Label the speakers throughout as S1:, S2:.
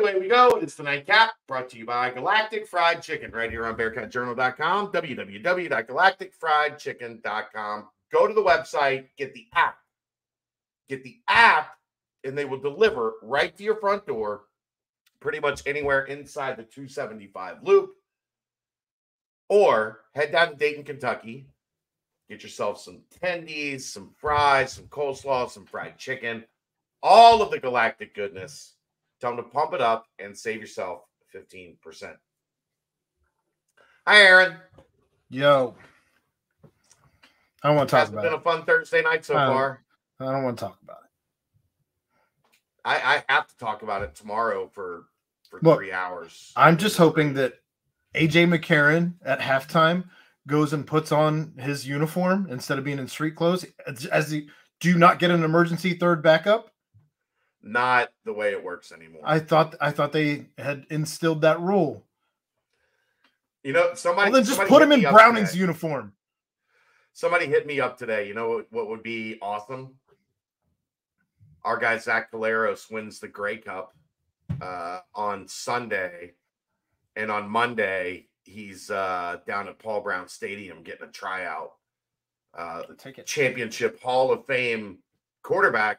S1: away we go. It's the Nightcap, brought to you by Galactic Fried Chicken, right here on BearcatJournal.com, www.galacticfriedchicken.com. Go to the website, get the app. Get the app, and they will deliver right to your front door, pretty much anywhere inside the 275 loop. Or head down to Dayton, Kentucky. Get yourself some tendies, some fries, some coleslaw, some fried chicken. All of the Galactic goodness. Tell them to pump it up and save yourself 15%. Hi, Aaron.
S2: Yo. I don't want to talk about it.
S1: It's been a fun Thursday night so far.
S2: I don't want to talk about it.
S1: I have to talk about it tomorrow for 3 hours.
S2: I'm just hoping that AJ McCarron at halftime goes and puts on his uniform instead of being in street clothes. Do you not get an emergency third backup?
S1: Not the way it works anymore.
S2: I thought they had instilled that rule.
S1: You know, somebody.
S2: Well, then just put him in Browning's uniform.
S1: Somebody hit me up today. You know what would be awesome? Our guy Zach Caleros wins the Grey Cup on Sunday, and on Monday he's down at Paul Brown Stadium getting a tryout. Championship Hall of Fame quarterback.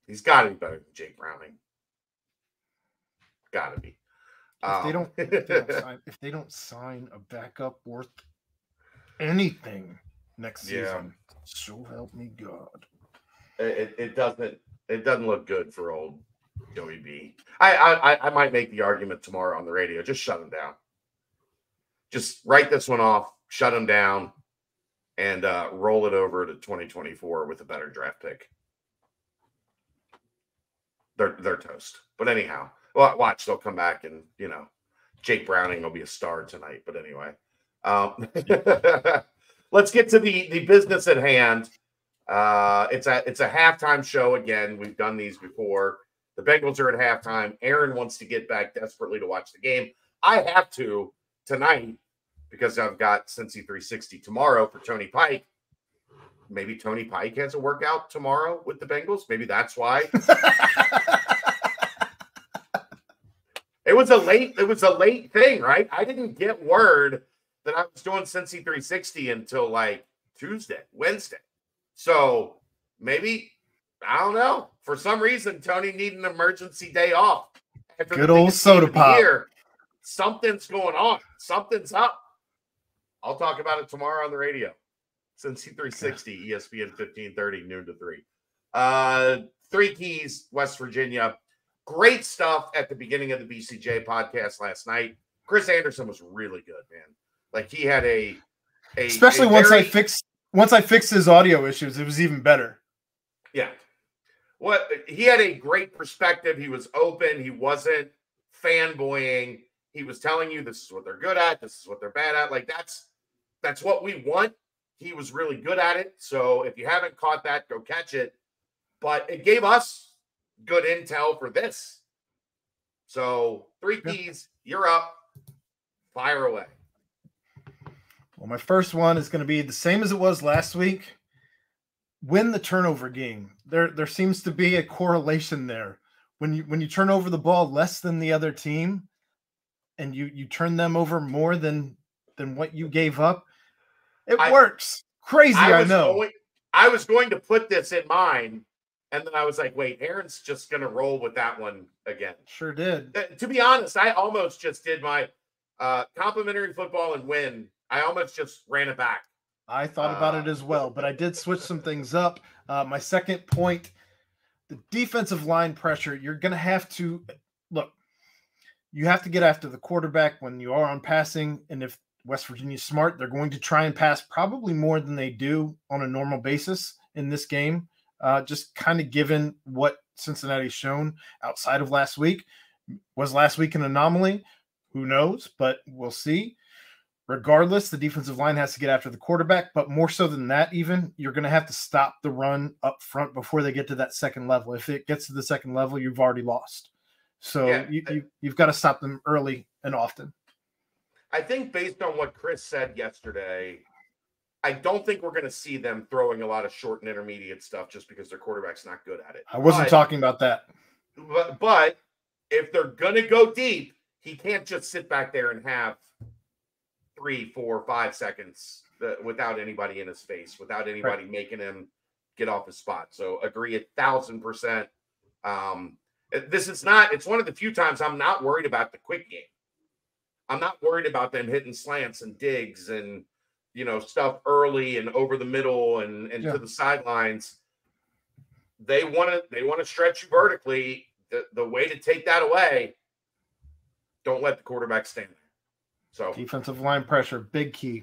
S1: He's got to be better than Jake Browning. Got to be.
S2: If they don't sign a backup worth anything next season, so help me God.
S1: It doesn't look good for old Joey B. I might make the argument tomorrow on the radio. Just shut him down. Just write this one off, shut him down, and roll it over to 2024 with a better draft pick. They're toast. But anyhow, well, watch, they'll come back and, Jake Browning will be a star tonight. But anyway, let's get to the business at hand. It's a halftime show again. We've done these before. The Bengals are at halftime. Aaron wants to get back desperately to watch the game. I have to tonight because I've got Cincy 360 tomorrow for Tony Pike. Maybe Tony Pike has a workout tomorrow with the Bengals. Maybe that's why. It was a late thing, right? I didn't get word that I was doing Cincy 360 until like Wednesday. So maybe, I don't know. For some reason, Tony needed an emergency day off.
S2: Good old soda pop.
S1: Something's going on. Something's up. I'll talk about it tomorrow on the radio. Cincy 360, ESPN 1530, noon to 3. Three Keys, West Virginia. Great stuff at the beginning of the BCJ podcast last night. Chris Anderson was really good, man. Like he had
S2: especially once I fixed his audio issues, it was even better.
S1: Yeah. He had a great perspective. He was open. He wasn't fanboying. He was telling you this is what they're good at. This is what they're bad at. Like that's what we want. He was really good at it. So if you haven't caught that, go catch it. But it gave us good intel for this. So Three Keys, you're up. Fire away.
S2: Well, my first one is going to be the same as it was last week. Win the turnover game. There seems to be a correlation there. When you turn over the ball less than the other team and you turn them over more than what you gave up, it works. Crazy, I know.
S1: I was going to put this in mine, and then I was like, wait, Aaron's just going to roll with that one again.
S2: Sure did.
S1: To be honest, I almost just did my complimentary football and win. I almost just ran it back.
S2: I thought about it as well, but I did switch some things up. My second point, the defensive line pressure, you're going to have to – look, you have to get after the quarterback when you are on passing, and if West Virginia's smart, they're going to try and pass probably more than they do on a normal basis in this game, just kind of given what Cincinnati's shown outside of last week. Was last week an anomaly? Who knows, but we'll see. Regardless, the defensive line has to get after the quarterback, but more so than that even, you're going to have to stop the run up front before they get to that second level. If it gets to the second level, you've already lost. So you've got to stop them early and often.
S1: I think based on what Chris said yesterday, I don't think we're going to see them throwing a lot of short and intermediate stuff just because their quarterback's not good at it.
S2: I wasn't talking about that.
S1: But if they're gonna go deep, he can't just sit back there and have 3, 4, 5 seconds without anybody in his face, without anybody making him get off his spot. So agree 1,000%. This is not, it's one of the few times I'm not worried about the quick game. I'm not worried about them hitting slants and digs and, stuff early and over the middle and to the sidelines. They want to stretch you vertically. The way to take that away, don't let the quarterback stand there. So
S2: defensive line pressure, big key.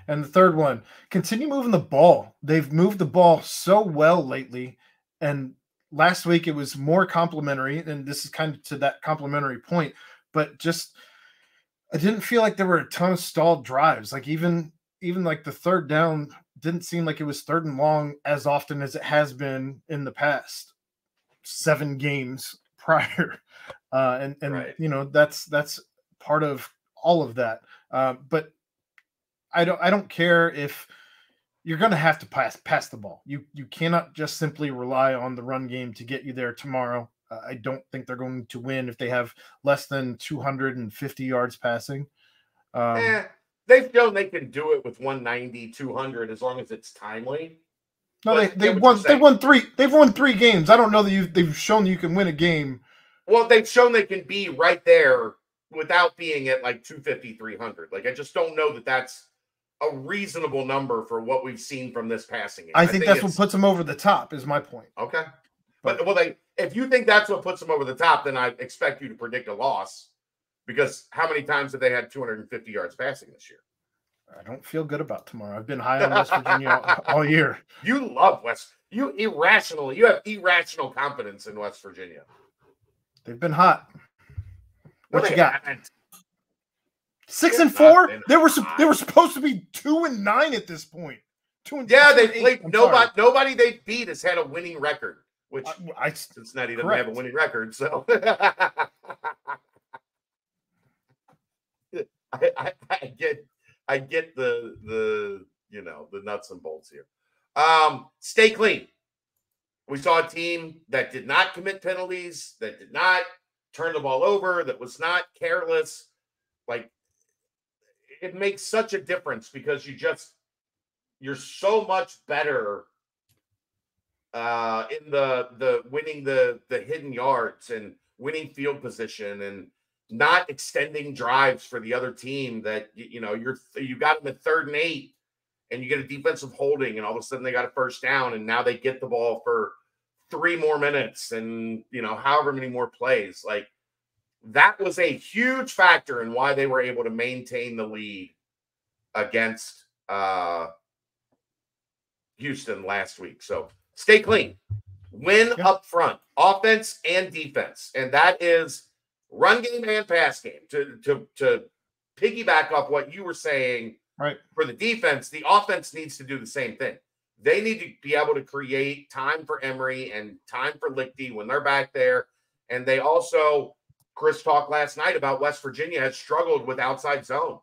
S2: And the third one, continue moving the ball. They've moved the ball so well lately. And last week it was more complimentary, and this is kind of to that complimentary point, but just I didn't feel like there were a ton of stalled drives. Like even like the third down didn't seem like it was third and long as often as it has been in the past 7 games prior. And right. That's part of all of that. But I don't care if you're going to have to pass the ball. You cannot just simply rely on the run game to get you there tomorrow. I don't think they're going to win if they have less than 250 yards passing.
S1: They've shown they can do it with 190, 200 as long as it's timely.
S2: No, they've won 3 games. I don't know that they've shown you can win a game.
S1: Well, they've shown they can be right there without being at like 250, 300. Like I just don't know that that's a reasonable number for what we've seen from this passing game.
S2: I think that's what puts them over the top, is my point.
S1: Okay. But if you think that's what puts them over the top, then I expect you to predict a loss, because how many times have they had 250 yards passing this year?
S2: I don't feel good about tomorrow. I've been high on West Virginia all year.
S1: You love you have irrational confidence in West Virginia.
S2: They've been hot. What you got? 6-4? They were supposed to be 2-9 at this point.
S1: They played nobody they beat has had a winning record, which Cincinnati doesn't have a winning record, so I get the nuts and bolts here. Stay clean. We saw a team that did not commit penalties, that did not turn the ball over, that was not careless. Like, it makes such a difference because you're so much better in the winning the hidden yards and winning field position and not extending drives for the other team that you got them at 3rd and 8 and you get a defensive holding and all of a sudden they got a first down and now they get the ball for 3 more minutes and however many more plays. Like, that was a huge factor in why they were able to maintain the lead against Houston last week. So stay clean, win up front, offense and defense. And that is run game and pass game. To piggyback off what you were saying,
S2: right? For
S1: the defense, the offense needs to do the same thing. They need to be able to create time for Emery and time for Lichty when they're back there. And they also, Chris talked last night about West Virginia has struggled with outside zone.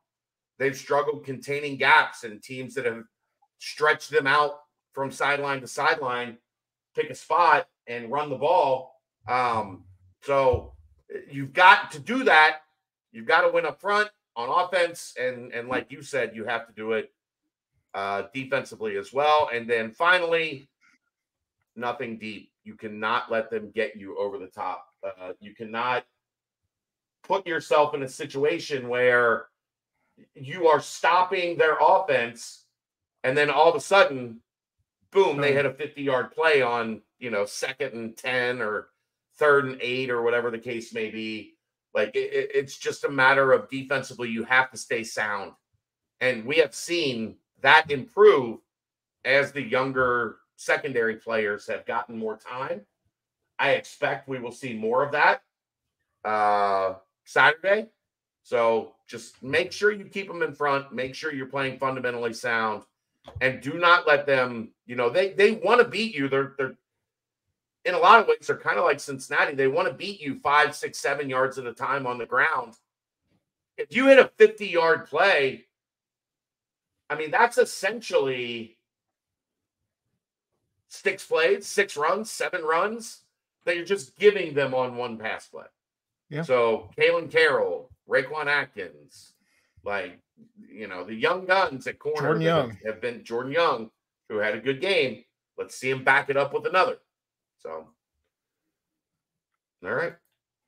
S1: They've struggled containing gaps, and teams that have stretched them out from sideline to sideline, pick a spot and run the ball. So you've got to do that. You've got to win up front on offense. And like you said, you have to do it defensively as well. And then finally, nothing deep. You cannot let them get you over the top. You cannot put yourself in a situation where you are stopping their offense and then all of a sudden, boom, they hit a 50-yard play on, 2nd and 10 or 3rd and 8 or whatever the case may be. Like, it's just a matter of defensively, you have to stay sound. And we have seen that improve as the younger secondary players have gotten more time. I expect we will see more of that Saturday. So just make sure you keep them in front. Make sure you're playing fundamentally sound. And do not let them, they want to beat you. They're in a lot of ways, they're kind of like Cincinnati. They want to beat you 5, 6, 7 yards at a time on the ground. If you hit a 50-yard play, I mean, that's essentially 6 plays, 6 runs, 7 runs. that you're just giving them on one pass play.
S2: Yeah.
S1: So Kalen Carroll, Raekwon Atkins, like, the young guns at corner
S2: Jordan Young.
S1: have been Jordan Young, who had a good game. Let's see him back it up with another. So, all right,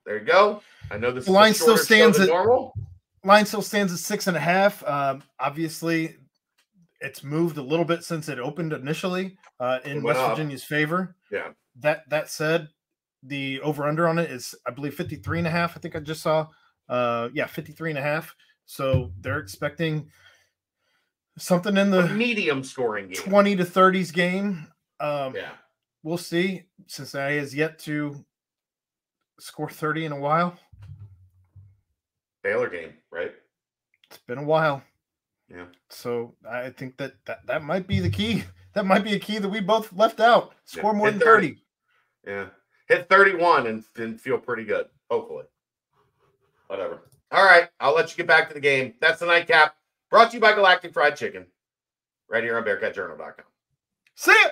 S1: there you go. I know this
S2: line still stands
S1: at normal.
S2: Line still stands at 6.5. Obviously, it's moved a little bit since it opened initially in West Virginia's favor.
S1: Yeah.
S2: That said, the over-under on it is, I believe, 53.5. I think I just saw. 53.5. So they're expecting something in the
S1: medium scoring game,
S2: 20 to 30s game.
S1: Yeah.
S2: We'll see. Cincinnati has yet to score 30 in a while.
S1: Baylor game, right?
S2: It's been a while.
S1: Yeah.
S2: So I think that might be the key. That might be a key that we both left out. Score more than 30.
S1: Yeah. Hit 31 and feel pretty good, hopefully. Whatever. All right. I'll let you get back to the game. That's the nightcap. Brought to you by Galactic Fried Chicken. Right here on BearcatJournal.com.
S2: See ya!